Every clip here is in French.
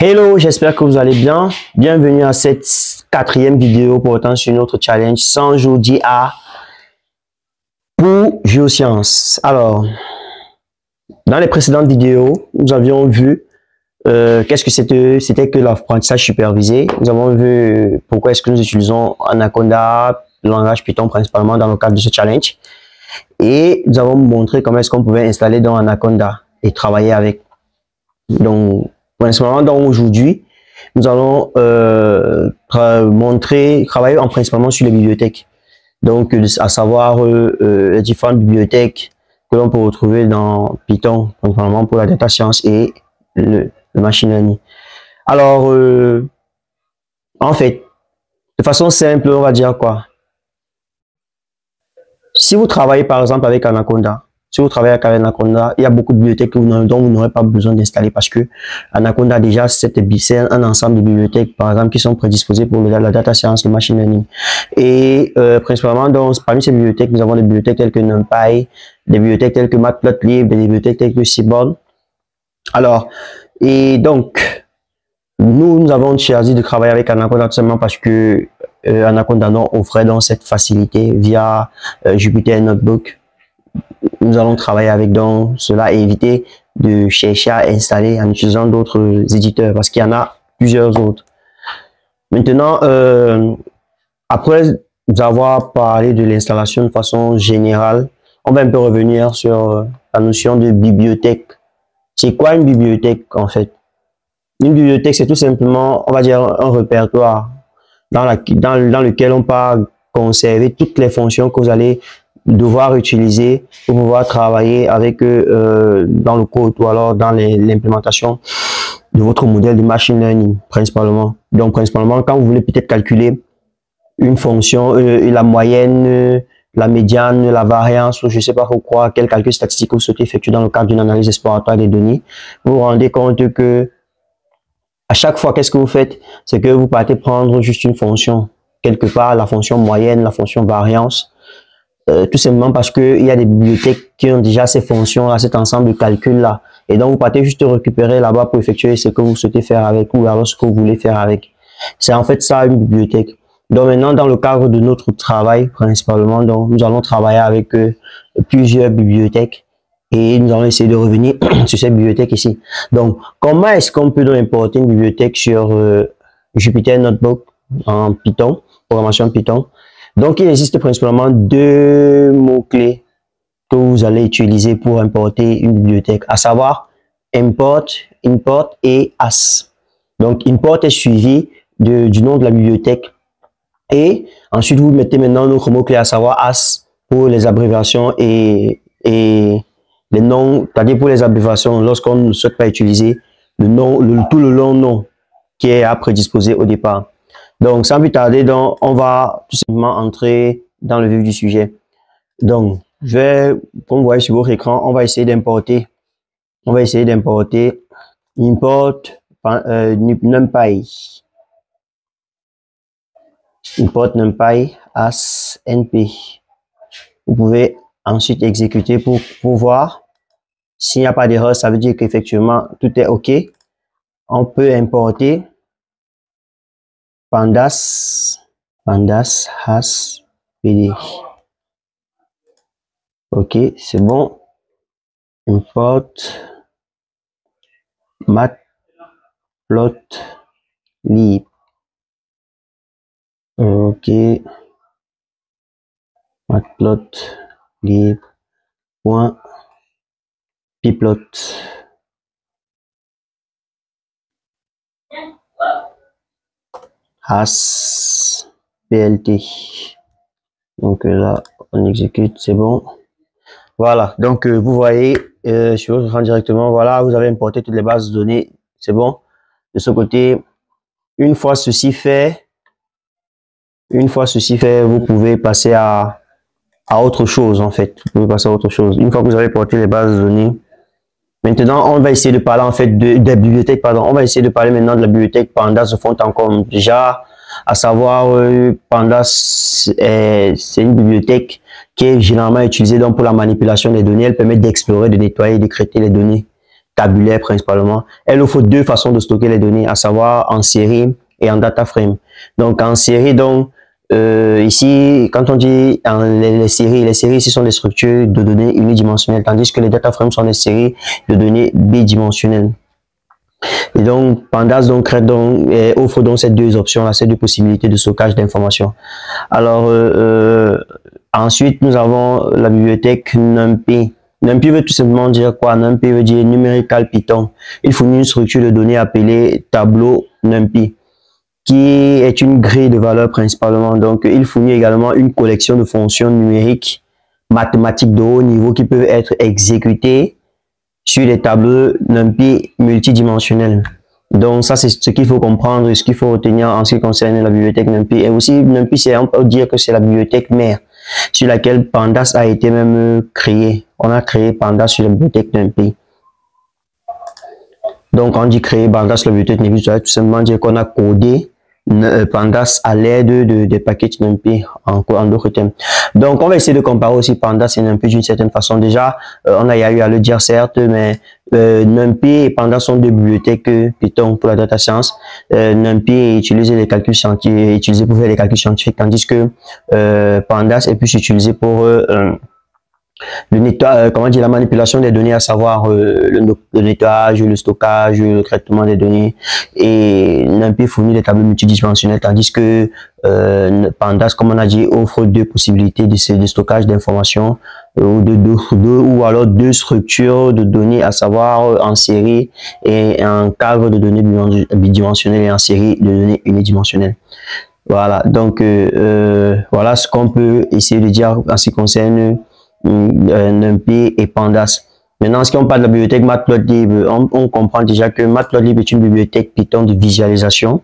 Hello, j'espère que vous allez bien. Bienvenue à cette quatrième vidéo portant sur notre challenge 100 jours d'IA pour Géosciences. Alors, dans les précédentes vidéos, nous avions vu qu'est-ce que c'était que l'apprentissage supervisé. Nous avons vu pourquoi est-ce que nous utilisons Anaconda, le langage Python principalement dans le cadre de ce challenge. Et nous avons montré comment est-ce qu'on pouvait installer dans Anaconda et travailler avec. Donc, principalement, aujourd'hui, nous allons travailler principalement sur les bibliothèques. Donc, à savoir les différentes bibliothèques que l'on peut retrouver dans Python, principalement pour la data science et le machine learning. Alors, en fait, de façon simple, on va dire quoi? Si vous travaillez par exemple avec Anaconda, il y a beaucoup de bibliothèques dont vous n'aurez pas besoin d'installer parce que Anaconda déjà c'est un ensemble de bibliothèques par exemple qui sont prédisposées pour la data science, le machine learning. Et principalement parmi ces bibliothèques, nous avons des bibliothèques telles que NumPy, des bibliothèques telles que Matplotlib, des bibliothèques telles que Seaborn. Alors, et donc, nous avons choisi de travailler avec Anaconda tout simplement parce que Anaconda offrait donc cette facilité via Jupyter Notebook. Nous allons travailler avec donc cela et éviter de chercher à installer en utilisant d'autres éditeurs parce qu'il y en a plusieurs autres. Maintenant, après avoir parlé de l'installation de façon générale, on va un peu revenir sur la notion de bibliothèque. C'est quoi une bibliothèque en fait? Une bibliothèque, c'est tout simplement, on va dire, un répertoire dans lequel on peut conserver toutes les fonctions que vous allez devoir utiliser pour pouvoir travailler avec dans le code ou alors dans l'implémentation de votre modèle de machine learning principalement. Donc principalement quand vous voulez peut-être calculer une fonction, la moyenne, la médiane, la variance, ou je sais pas pourquoi, quel calcul statistique vous souhaitez effectuer dans le cadre d'une analyse exploratoire des données, vous vous rendez compte que à chaque fois, qu'est-ce que vous faites? C'est que vous partez prendre juste une fonction, quelque part, la fonction moyenne, la fonction variance, tout simplement parce que il y a des bibliothèques qui ont déjà ces fonctions-là, cet ensemble de calculs-là. Et donc, vous partez juste récupérer là-bas pour effectuer ce que vous souhaitez faire avec ou alors ce que vous voulez faire avec. C'est en fait ça, une bibliothèque. Donc maintenant, dans le cadre de notre travail, principalement, donc, nous allons travailler avec plusieurs bibliothèques. Et nous allons essayer de revenir sur cette bibliothèque ici. Donc, comment est-ce qu'on peut donc importer une bibliothèque sur Jupyter Notebook en Python, programmation Python? Donc, il existe principalement deux mots-clés que vous allez utiliser pour importer une bibliothèque, à savoir import et as. Donc, import est suivi du nom de la bibliothèque. Et ensuite, vous mettez maintenant notre mot-clé, à savoir as pour les abréviations et les noms, c'est-à-dire pour les abréviations, lorsqu'on ne souhaite pas utiliser le nom, tout le long nom qui est à prédisposer au départ. Donc, sans plus tarder, donc, on va tout simplement entrer dans le vif du sujet. Donc, comme vous voyez sur votre écran, on va essayer d'importer. Import NumPy. Import NumPy as NP. Vous pouvez ensuite exécuter pour voir. S'il n'y a pas d'erreur, ça veut dire qu'effectivement, tout est OK. On peut importer pandas has pd. OK, c'est bon. Import matplotlib. OK. Matplotlib. Pyplot. As plt. Donc là, on exécute, c'est bon. Voilà, donc vous voyez sur votre écran directement, voilà, vous avez importé toutes les bases de données, c'est bon. De ce côté, une fois ceci fait, vous pouvez passer à autre chose en fait. Vous pouvez passer à autre chose. Une fois que vous avez porté les bases de données, maintenant, on va essayer de parler en fait des bibliothèques, pardon. On va essayer de parler maintenant de la bibliothèque Pandas de fond en comble. Déjà, à savoir, Pandas, c'est une bibliothèque qui est généralement utilisée donc pour la manipulation des données. Elle permet d'explorer, de nettoyer, de traiter les données. tabulaire principalement. Elle offre deux façons de stocker les données, à savoir en série et en data frame. Donc en série, donc ici, quand on dit les séries ici sont des structures de données unidimensionnelles, tandis que les data frames sont des séries de données bidimensionnelles. Et donc, Pandas donc, offre donc ces deux options-là, ces deux possibilités de stockage d'informations. Alors, ensuite, nous avons la bibliothèque NumPy. NumPy veut tout simplement dire quoi? NumPy veut dire Numerical Python. Il fournit une structure de données appelée tableau NumPy, qui est une grille de valeurs principalement. Donc, il fournit également une collection de fonctions numériques, mathématiques de haut niveau qui peuvent être exécutées sur les tableaux NumPy multidimensionnels. Donc, ça, c'est ce qu'il faut comprendre et ce qu'il faut retenir en ce qui concerne la bibliothèque NumPy. Et aussi, NumPy, on peut dire que c'est la bibliothèque mère sur laquelle Pandas a été même créé. On a créé Pandas sur la bibliothèque NumPy. Donc, quand on dit créer Pandas sur la bibliothèque NumPy, ça veut tout simplement dire qu'on a codé Pandas à l'aide des packages NumPy en d'autres termes. Donc, on va essayer de comparer aussi Pandas et NumPy d'une certaine façon. Déjà, on a eu à le dire certes, mais NumPy et Pandas sont deux bibliothèques Python pour la data science. NumPy utilise les calculs scientifiques, utilisé pour faire les calculs scientifiques, tandis que Pandas est plus utilisé pour le nettoyage, comment dire, la manipulation des données, à savoir le nettoyage, le stockage, le traitement des données. Et NumPy fournit des tableaux multidimensionnels, tandis que Pandas, comme on a dit, offre deux possibilités de stockage d'informations ou alors deux structures de données, à savoir en série et en cadre de données bidimensionnelles et en série de données unidimensionnelles. Voilà, donc voilà ce qu'on peut essayer de dire en ce qui concerne NumPy et Pandas. Maintenant, si on parle de la bibliothèque Matplotlib, on comprend déjà que Matplotlib est une bibliothèque Python de visualisation,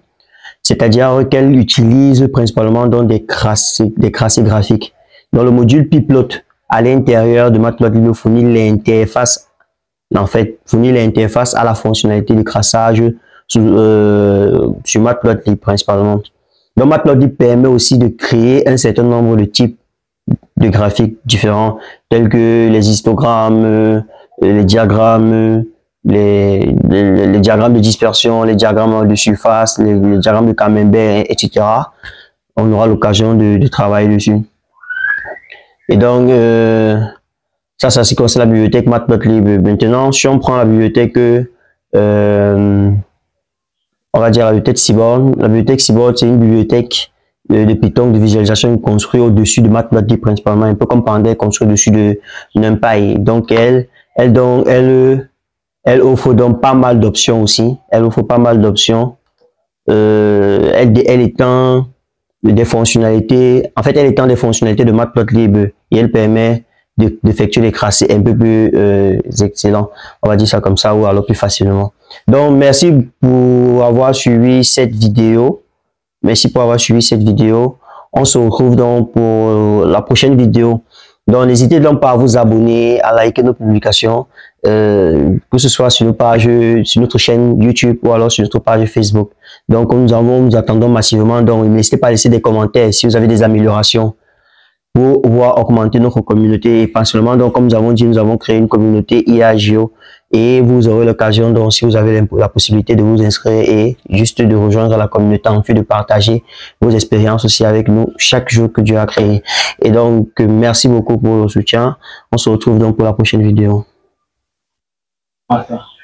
c'est-à-dire qu'elle utilise principalement dans des tracés graphiques. Dans le module Pyplot, à l'intérieur de Matplotlib, fournit l'interface, à la fonctionnalité de traçage sur Matplotlib principalement. Donc Matplotlib permet aussi de créer un certain nombre de types de graphiques différents, tels que les histogrammes, les diagrammes, les diagrammes de dispersion, les diagrammes de surface, les diagrammes de camembert, etc. On aura l'occasion de travailler dessus. Et donc, ça c'est comme ça la bibliothèque Matplotlib. Maintenant, si on prend la bibliothèque, on va dire la bibliothèque Seaborn. La bibliothèque Seaborn, c'est une bibliothèque de Python de visualisation construit au-dessus de Matplotlib principalement, un peu comme Pandas construit au-dessus de NumPy. Donc elle offre donc pas mal d'options aussi. Elle offre pas mal d'options. Elle étend des fonctionnalités. En fait, elle étend des fonctionnalités de Matplotlib et elle permet d'effectuer des tracés un peu plus excellents. On va dire ça comme ça, ou alors plus facilement. Donc merci pour avoir suivi cette vidéo. Merci pour avoir suivi cette vidéo. On se retrouve donc pour la prochaine vidéo. Donc, n'hésitez donc pas à vous abonner, à liker nos publications, que ce soit sur nos pages, sur notre chaîne YouTube ou alors sur notre page Facebook. Donc, nous attendons massivement. Donc, n'hésitez pas à laisser des commentaires si vous avez des améliorations pour pouvoir augmenter notre communauté. Et pas seulement, donc, comme nous avons dit, nous avons créé une communauté IAGO. Et vous aurez l'occasion, donc, si vous avez la possibilité de vous inscrire et juste de rejoindre la communauté en vue de partager vos expériences aussi avec nous chaque jour que Dieu a créé. Et donc, merci beaucoup pour le soutien. On se retrouve donc pour la prochaine vidéo. D'accord.